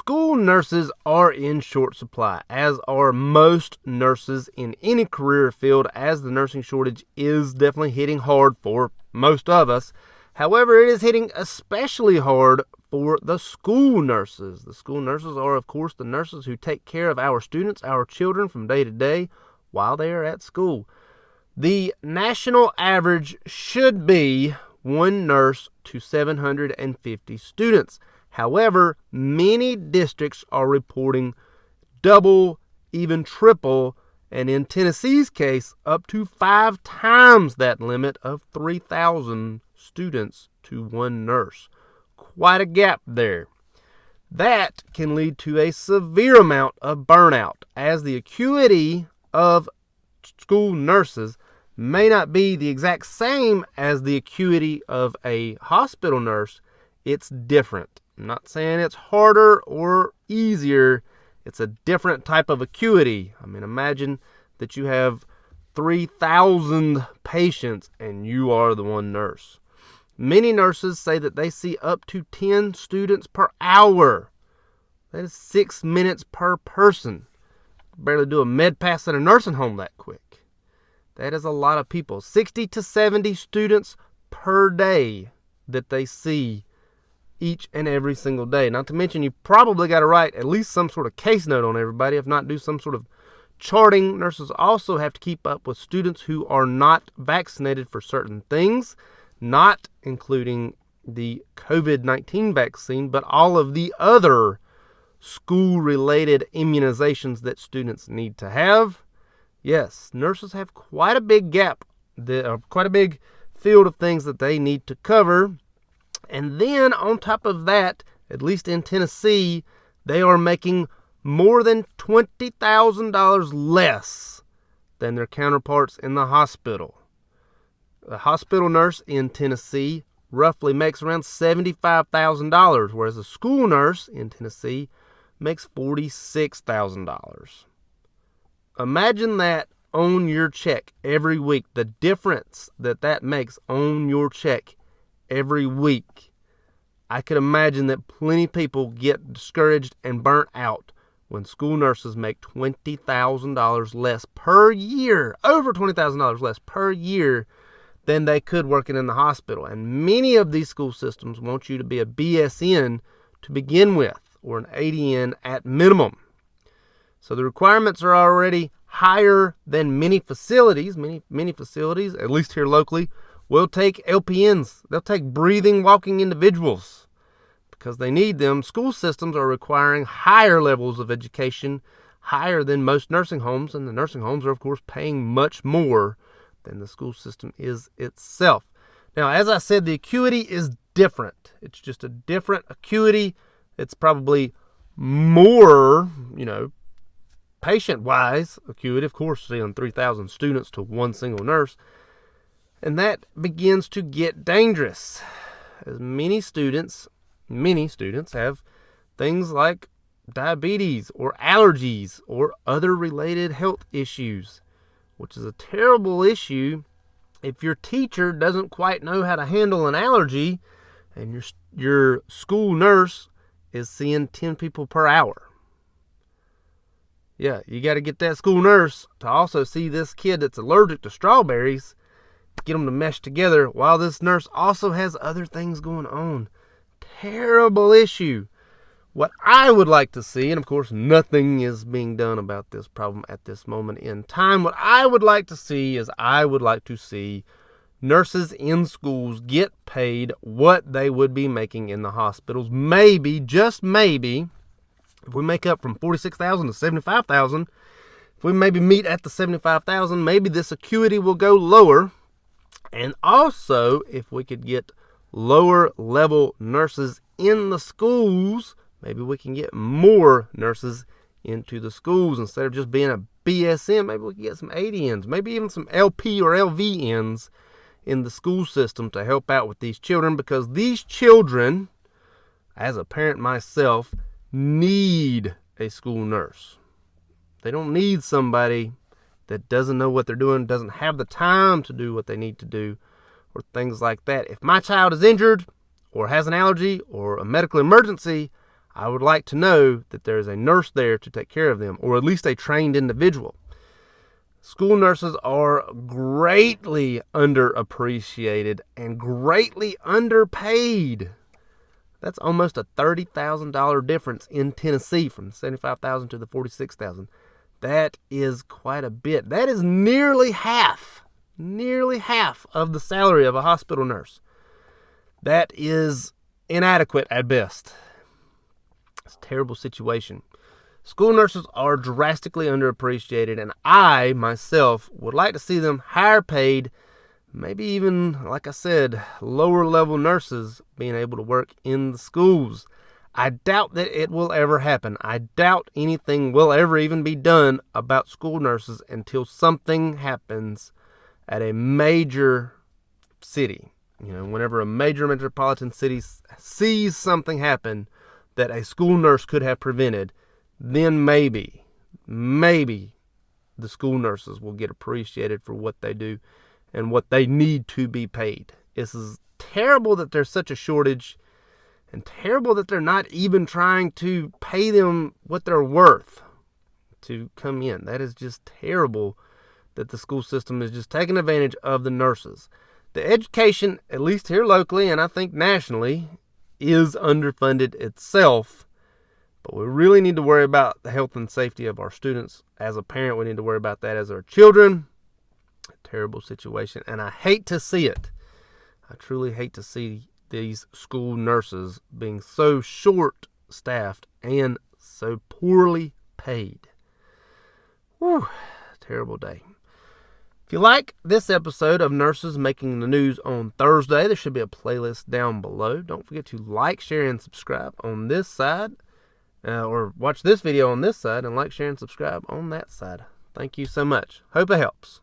School nurses are in short supply, as are most nurses in any career field, as the nursing shortage is definitely hitting hard for most of us. However, it is hitting especially hard for the school nurses. The school nurses are, of course, the nurses who take care of our students, our children, from day to day while they are at school. The national average should be one nurse to 750 students. However, many districts are reporting double, even triple, and in Tennessee's case, up to 5 times that limit of 3,000 students to one nurse. Quite a gap there. That can lead to a severe amount of burnout, as the acuity of school nurses may not be the exact same as the acuity of a hospital nurse. It's different. I'm not saying it's harder or easier. It's a different type of acuity. I mean, imagine that you have 3,000 patients and you are the one nurse. Many nurses say that they see up to 10 students per hour. That is 6 minutes per person. Barely do a med pass at a nursing home that quick. That is a lot of people. 60 to 70 students per day that they see each and every single day. Not to mention, you probably got to write at least some sort of case note on everybody, if not do some sort of charting. Nurses also have to keep up with students who are not vaccinated for certain things, not including the COVID-19 vaccine, but all of the other school-related immunizations that students need to have. Yes, nurses have quite a big gap, quite a big field of things that they need to cover. And then on top of that, at least in Tennessee, they are making more than $20,000 less than their counterparts in the hospital. A hospital nurse in Tennessee roughly makes around $75,000, whereas a school nurse in Tennessee makes $46,000. Imagine that on your check every week, the difference that makes on your check every week. I could imagine that plenty of people get discouraged and burnt out when school nurses make $20,000 less per year, over $20,000 less per year than they could working in the hospital. And many of these school systems want you to be a BSN to begin with, or an ADN at minimum. So the requirements are already higher than many facilities. Many facilities, at least here locally, will take LPNs. They'll take breathing, walking individuals because they need them. School systems are requiring higher levels of education, higher than most nursing homes, and the nursing homes are, of course, paying much more than the school system is itself. Now, as I said, the acuity is different. It's just a different acuity. It's probably more, patient-wise acuity. Of course, seeing 3,000 students to one single nurse. And that begins to get dangerous, as many students have things like diabetes or allergies or other related health issues, which is a terrible issue if your teacher doesn't quite know how to handle an allergy and your school nurse is seeing 10 people per hour. Yeah, you got to get that school nurse to also see this kid that's allergic to strawberries, get them to mesh together while this nurse also has other things going on. Terrible issue. What I would like to see, and of course nothing is being done about this problem at this moment in time, what I would like to see is nurses in schools get paid what they would be making in the hospitals. Maybe, just maybe, if we make up from $46,000 to $75,000, if we maybe meet at the $75,000, maybe this acuity will go lower. And also, if we could get lower level nurses in the schools, maybe we can get more nurses into the schools. Instead of just being a BSN, maybe we can get some ADNs, maybe even some LP or LVNs in the school system to help out with these children, because these children, as a parent myself, need a school nurse. They don't need somebody that doesn't know what they're doing, doesn't have the time to do what they need to do, or things like that. If my child is injured or has an allergy or a medical emergency, I would like to know that there is a nurse there to take care of them, or at least a trained individual. School nurses are greatly underappreciated and greatly underpaid. That's almost a $30,000 difference in Tennessee, from the $75,000 to the $46,000. That is quite a bit. That is nearly half of the salary of a hospital nurse. That is inadequate at best. It's a terrible situation. School nurses are drastically underappreciated, and I, myself, would like to see them higher paid, maybe even, like I said, lower level nurses being able to work in the schools. I doubt that it will ever happen. I doubt anything will ever even be done about school nurses until something happens at a major city. Whenever a major metropolitan city sees something happen that a school nurse could have prevented, then maybe the school nurses will get appreciated for what they do and what they need to be paid. This is terrible that there's such a shortage, and terrible that they're not even trying to pay them what they're worth to come in. That is just terrible that the school system is just taking advantage of the nurses. The education, at least here locally, and I think nationally, is underfunded itself. But we really need to worry about the health and safety of our students. As a parent, we need to worry about that as our children. A terrible situation, and I hate to see it. I truly hate to see these school nurses being so short-staffed and so poorly paid. Whew, terrible day. If you like this episode of Nurses Making the News on Thursday, there should be a playlist down below. Don't forget to like, share, and subscribe on this side. Or watch this video on this side and like, share, and subscribe on that side. Thank you so much. Hope it helps.